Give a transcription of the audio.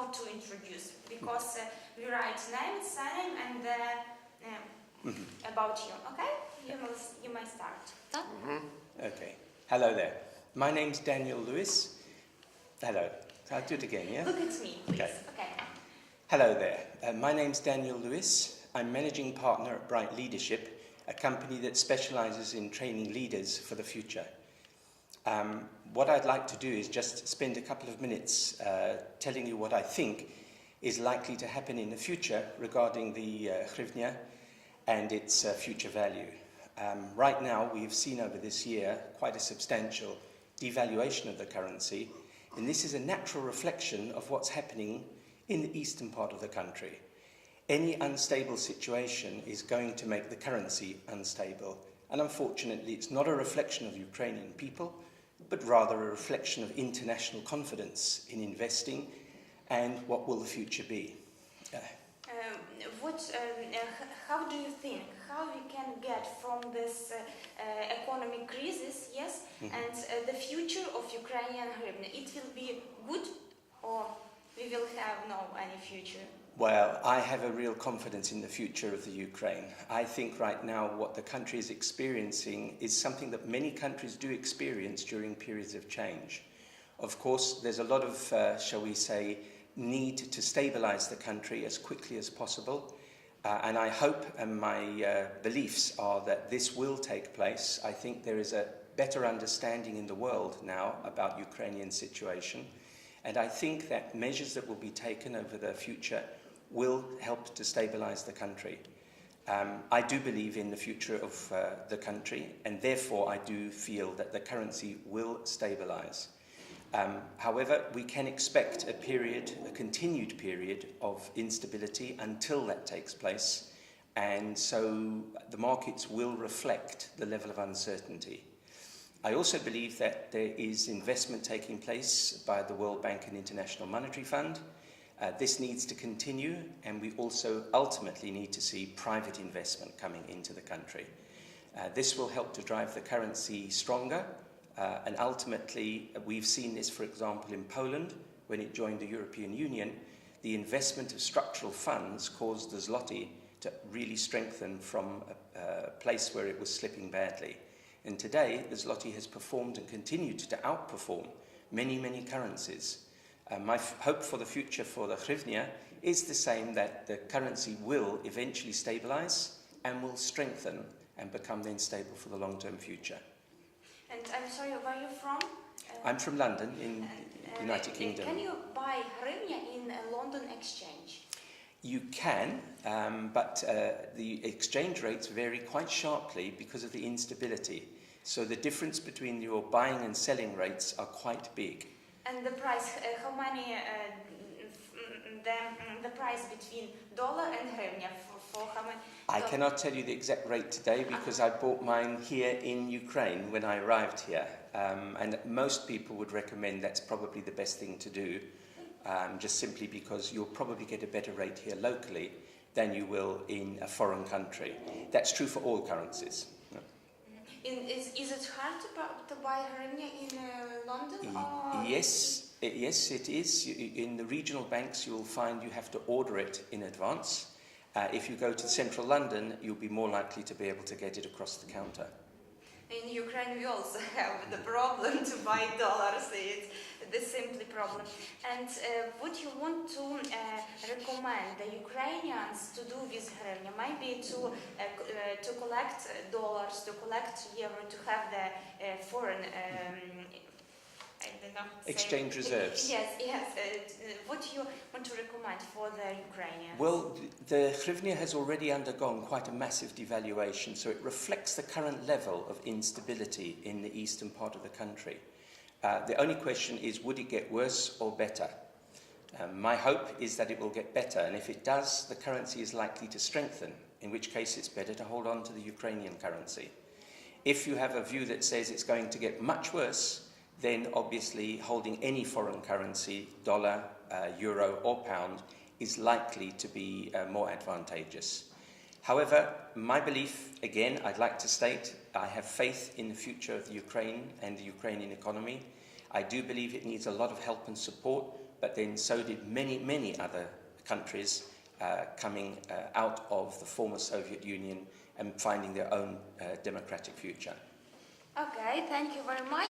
how to introduce, because we write name, surname, and about you. Okay, you may start. Okay. Hello there. My name's Daniel Lewis. Hello. I'll do it again, yeah? Look at me, please. Okay. Hello there. My name's Daniel Lewis. I'm managing partner at Bright Leadership, a company that specializes in training leaders for the future. What I'd like to do is just spend a couple of minutes telling you what I think is likely to happen in the future regarding the hryvnia and its future value. Right now, we've seen over this year quite a substantial devaluation of the currency, and this is a natural reflection of what's happening in the eastern part of the country. Any unstable situation is going to make the currency unstable, and unfortunately it's not a reflection of Ukrainian people, but rather a reflection of international confidence in investing and what will the future be. How do you think, how we can get from this economic crisis, yes, and the future of Ukrainian hryvnia? It will be good, or we will have no any future? Well, I have a real confidence in the future of the Ukraine. I think right now what the country is experiencing is something that many countries do experience during periods of change. Of course, there's a lot of, shall we say, need to stabilize the country as quickly as possible. And I hope, and my beliefs are, that this will take place. I think there is a better understanding in the world now about Ukrainian situation. And I think that measures that will be taken over the future will help to stabilize the country. I do believe in the future of the country, and therefore I do feel that the currency will stabilize. However, we can expect a continued period of instability until that takes place, and so the markets will reflect the level of uncertainty. I also believe that there is investment taking place by the World Bank and International Monetary Fund. This needs to continue, and we also ultimately need to see private investment coming into the country. This will help to drive the currency stronger, and ultimately we've seen this, for example, in Poland when it joined the European Union. The investment of structural funds caused the zloty to really strengthen from a place where it was slipping badly. And today the zloty has performed and continued to outperform many currencies. My hope for the future for the hryvnia is the same, that the currency will eventually stabilize and will strengthen and become then stable for the long-term future. And I'm sorry, where are you from? I'm from London in the United Kingdom. Can you buy hryvnia in a London exchange? You can, but the exchange rates vary quite sharply because of the instability. So the difference between your buying and selling rates are quite big. And the price, how many, the price between dollar and hryvnia, for how many? I cannot tell you the exact rate today because I bought mine here in Ukraine when I arrived here. And most people would recommend that's probably the best thing to do, just simply because you'll probably get a better rate here locally than you will in a foreign country. That's true for all currencies. Is it hard to buy hryvnia in London? Or? Yes, it is. In the regional banks, you will find you have to order it in advance. If you go to central London, you'll be more likely to be able to get it across the counter. In Ukraine, we also have the problem to buy dollars. It's the simple problem. And what you want to recommend the Ukrainians to do with hryvnia? Maybe to collect dollars, to collect euro, to have the foreign exchange reserves. Yes. What do you want to recommend for the Ukrainians? Well, the hryvnia has already undergone quite a massive devaluation, so it reflects the current level of instability in the eastern part of the country. The only question is, would it get worse or better? My hope is that it will get better, and if it does, the currency is likely to strengthen, in which case it's better to hold on to the Ukrainian currency. If you have a view that says it's going to get much worse, then obviously holding any foreign currency, dollar, euro or pound, is likely to be more advantageous. However, my belief, again, I'd like to state, I have faith in the future of the Ukraine and the Ukrainian economy. I do believe it needs a lot of help and support but then so did many, many other countries coming out of the former Soviet Union and finding their own democratic future. Okay, thank you very much.